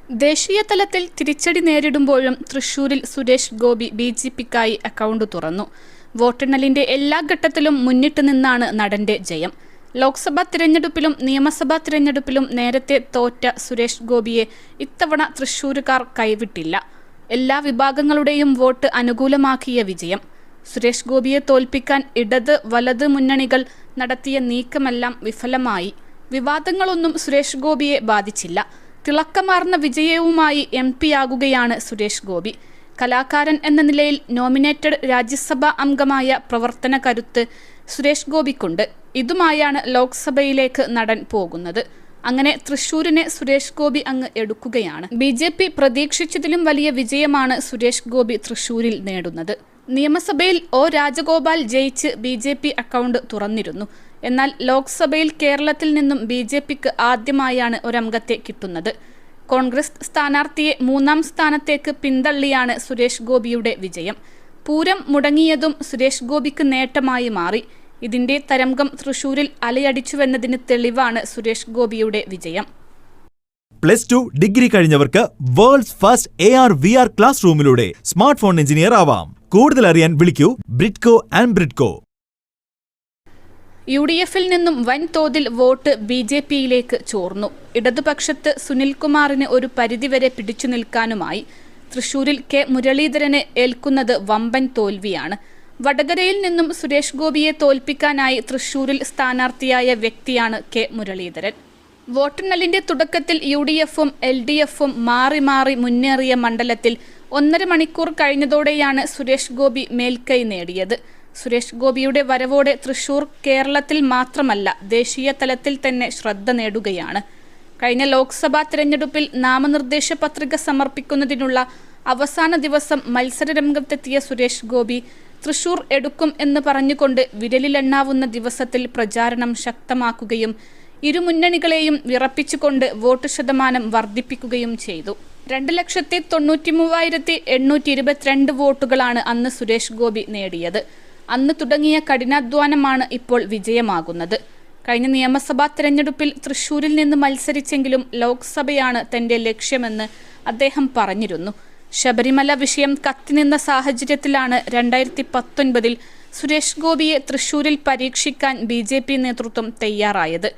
ദേശീയ തലത്തിൽ തിരിച്ചടി നേരിടുമ്പോഴും തൃശൂരിൽ സുരേഷ് ഗോപി ബിജെപിക്കായി അക്കൗണ്ട് തുറന്നു. വോട്ടെണ്ണലിന്റെ എല്ലാ ഘട്ടത്തിലും മുന്നിട്ട് നിന്നാണ് നടന്റെ ജയം. ലോക്സഭാ തിരഞ്ഞെടുപ്പിലും നിയമസഭാ തിരഞ്ഞെടുപ്പിലും നേരത്തെ തോറ്റ സുരേഷ് ഗോപിയെ ഇത്തവണ തൃശൂരുകാർ കൈവിട്ടില്ല. എല്ലാ വിഭാഗങ്ങളുടെയും വോട്ട് അനുകൂലമാക്കിയ വിജയം. സുരേഷ് ഗോപിയെ തോൽപ്പിക്കാൻ ഇടത് വലത് മുന്നണികൾ നടത്തിയ നീക്കമെല്ലാം വിഫലമായി. വിവാദങ്ങളൊന്നും സുരേഷ് ഗോപിയെ ബാധിച്ചില്ല. തിളക്കമാർന്ന വിജയവുമായി MP-യാകുകയാണ് സുരേഷ് ഗോപി. കലാകാരൻ എന്ന നിലയിൽ നോമിനേറ്റഡ് രാജ്യസഭാ അംഗമായ പ്രവർത്തന കരുത്ത് സുരേഷ് ഗോപിക്കുണ്ട്. ഇതുമായാണ് ലോക്സഭയിലേക്ക് നടൻ പോകുന്നത്. അങ്ങനെ തൃശൂരിനെ സുരേഷ് ഗോപി അങ്ങ് എടുക്കുകയാണ്. BJP പ്രതീക്ഷിച്ചതിലും വലിയ വിജയമാണ് സുരേഷ് ഗോപി തൃശൂരിൽ നേടുന്നത്. നിയമസഭയിൽ O. രാജഗോപാൽ ജയിച്ച് BJP അക്കൗണ്ട് തുറന്നിരുന്നു. എന്നാൽ ലോക്സഭയിൽ കേരളത്തിൽ നിന്നും BJPക്ക് ആദ്യമായാണ് ഒരംഗത്തെ കിട്ടുന്നത്. കോൺഗ്രസ് സ്ഥാനാർത്ഥിയെ 3ാം സ്ഥാനത്തേക്ക് പിന്തള്ളിയാണ് സുരേഷ് ഗോപിയുടെ വിജയം. പൂരം മുടങ്ങിയതും സുരേഷ് ഗോപിക്ക് നേട്ടമായി മാറി. ഇതിന്റെ തരംഗം തൃശൂരിൽ അലയടിച്ചുവെന്നതിന് തെളിവാണ് സുരേഷ് ഗോപിയുടെ വിജയം. +2 ഡിഗ്രി കഴിഞ്ഞവർക്ക് വേൾഡ്സ് ഫസ്റ്റ് AR/VR ക്ലാസ് റൂമിലൂടെ സ്മാർട്ട് ഫോൺ എഞ്ചിനീയർ ആവാം. കൂടുതൽ അറിയാൻ വിളിക്കൂ ബ്രിഡ്കോ ആൻഡ് ബ്രിഡ്കോ. UDF-ൽ നിന്നും വൻതോതിൽ വോട്ട് BJP-യിലേക്ക് ചോർന്നു. ഇടതുപക്ഷത്ത് സുനിൽകുമാറിന് ഒരു പരിധിവരെ പിടിച്ചു നിൽക്കാനുമായി. തൃശൂരിൽ K. മുരളീധരന് ഏൽക്കുന്നത് വമ്പൻ തോൽവിയാണ്. വടകരയിൽ നിന്നും സുരേഷ് ഗോപിയെ തോൽപ്പിക്കാനായി തൃശൂരിൽ സ്ഥാനാർത്ഥിയായ വ്യക്തിയാണ് K. മുരളീധരൻ. വോട്ടെണ്ണലിന്റെ തുടക്കത്തിൽ UDF-ഉം LDF-ഉം മാറി മാറി മുന്നേറിയ മണ്ഡലത്തിൽ 1.5 മണിക്കൂർ കഴിഞ്ഞതോടെയാണ് സുരേഷ് ഗോപി മേൽക്കൈ നേടിയത്. സുരേഷ് ഗോപിയുടെ വരവോടെ തൃശൂർ കേരളത്തിൽ മാത്രമല്ല ദേശീയ തലത്തിൽ തന്നെ ശ്രദ്ധ നേടുകയാണ്. കഴിഞ്ഞ ലോക്സഭാ തിരഞ്ഞെടുപ്പിൽ നാമനിർദ്ദേശ പത്രിക സമർപ്പിക്കുന്നതിനുള്ള അവസാന ദിവസം മത്സരരംഗത്തെത്തിയ സുരേഷ് ഗോപി തൃശൂർ എടുക്കും എന്ന് പറഞ്ഞുകൊണ്ട് വിരലിലെണ്ണാവുന്ന ദിവസത്തിൽ പ്രചാരണം ശക്തമാക്കുകയും ഇരുമുന്നണികളെയും വിറപ്പിച്ചുകൊണ്ട് വോട്ട് ശതമാനം വർദ്ധിപ്പിക്കുകയും ചെയ്തു. 2,93,822 വോട്ടുകളാണ് അന്ന് സുരേഷ് ഗോപി നേടിയത്. അന്ന് തുടങ്ങിയ കഠിനാധ്വാനമാണ് ഇപ്പോൾ വിജയമാകുന്നത്. കഴിഞ്ഞ നിയമസഭാ തിരഞ്ഞെടുപ്പിൽ തൃശൂരിൽ നിന്ന് മത്സരിച്ചെങ്കിലും ലോക്സഭയാണ് തന്റെ ലക്ഷ്യമെന്ന് അദ്ദേഹം പറഞ്ഞിരുന്നു. ശബരിമല വിഷയം കത്തിനിന്ന സാഹചര്യത്തിലാണ് 2019-ൽ സുരേഷ് ഗോപിയെ തൃശൂരിൽ പരീക്ഷിക്കാൻ BJP നേതൃത്വം തയ്യാറായത്.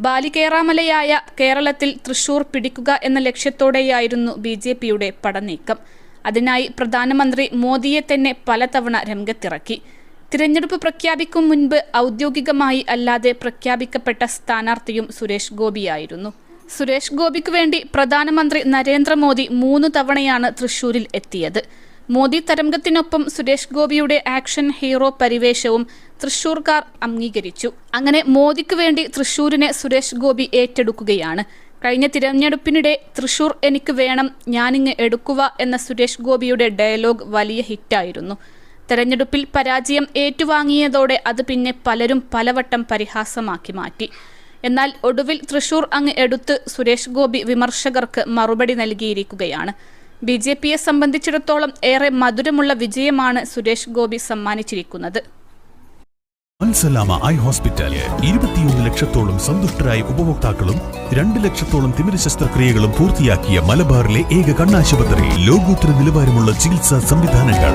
ബാലികേറാമലയായ കേരളത്തിൽ തൃശൂർ പിടിക്കുക എന്ന ലക്ഷ്യത്തോടെയായിരുന്നു BJP-യുടെ പടനീക്കം. അതിനായി പ്രധാനമന്ത്രി മോദിയെ തന്നെ പലതവണ രംഗത്തിറക്കി. തിരഞ്ഞെടുപ്പ് പ്രഖ്യാപിക്കും മുൻപ് ഔദ്യോഗികമായി അല്ലാതെ പ്രഖ്യാപിക്കപ്പെട്ട സ്ഥാനാർത്ഥിയും സുരേഷ് ഗോപിയായിരുന്നു. സുരേഷ് ഗോപിക്ക് വേണ്ടി പ്രധാനമന്ത്രി നരേന്ദ്രമോദി 3 തവണയാണ് തൃശൂരിൽ എത്തിയത്. മോദി തരംഗത്തിനൊപ്പം സുരേഷ് ഗോപിയുടെ ആക്ഷൻ ഹീറോ പരിവേഷവും തൃശൂർക്കാർ അംഗീകരിച്ചു. അങ്ങനെ മോദിക്ക് വേണ്ടി തൃശൂരിനെ സുരേഷ് ഗോപി ഏറ്റെടുക്കുകയാണ്. കഴിഞ്ഞ തിരഞ്ഞെടുപ്പിനിടെ തൃശൂർ എനിക്ക് വേണം, ഞാനിങ്ങ് എടുക്കുക എന്ന സുരേഷ് ഗോപിയുടെ ഡയലോഗ് വലിയ ഹിറ്റായിരുന്നു. തെരഞ്ഞെടുപ്പിൽ പരാജയം ഏറ്റുവാങ്ങിയതോടെ അത് പിന്നെ പലരും പലവട്ടം പരിഹാസമാക്കി മാറ്റി. എന്നാൽ ഒടുവിൽ തൃശൂർ അങ്ങ് എടുത്ത് സുരേഷ് ഗോപി വിമർശകർക്ക് മറുപടി നൽകിയിരിക്കുകയാണ്. BJP-യെ സംബന്ധിച്ചിടത്തോളം ഏറെ മധുരമുള്ള വിജയമാണ് സുരേഷ് ഗോപി സമ്മാനിച്ചിരിക്കുന്നത്. അൽസലാമ ഐ ഹോസ്പിറ്റൽ 21 ലക്ഷത്തോളം സന്തുഷ്ടരായ ഉപഭോക്താക്കളും 2 ലക്ഷത്തോളം തിമിര ശസ്ത്രക്രിയകളും പൂർത്തിയാക്കിയ മലബാറിലെ ഏക കണ്ണാശുപത്രി. ലോകോത്തര നിലവാരമുള്ള ചികിത്സാ സംവിധാനങ്ങൾ,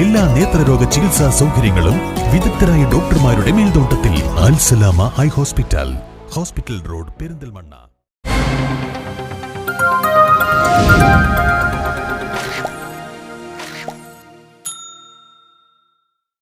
എല്ലാ നേത്രരോഗ ചികിത്സാ സൗകര്യങ്ങളും വിദഗ്ധരായ ഡോക്ടർമാരുടെ മേൽനോട്ടത്തിൽ. Al Salama eye hospital, hospital road, Perinthalmanna.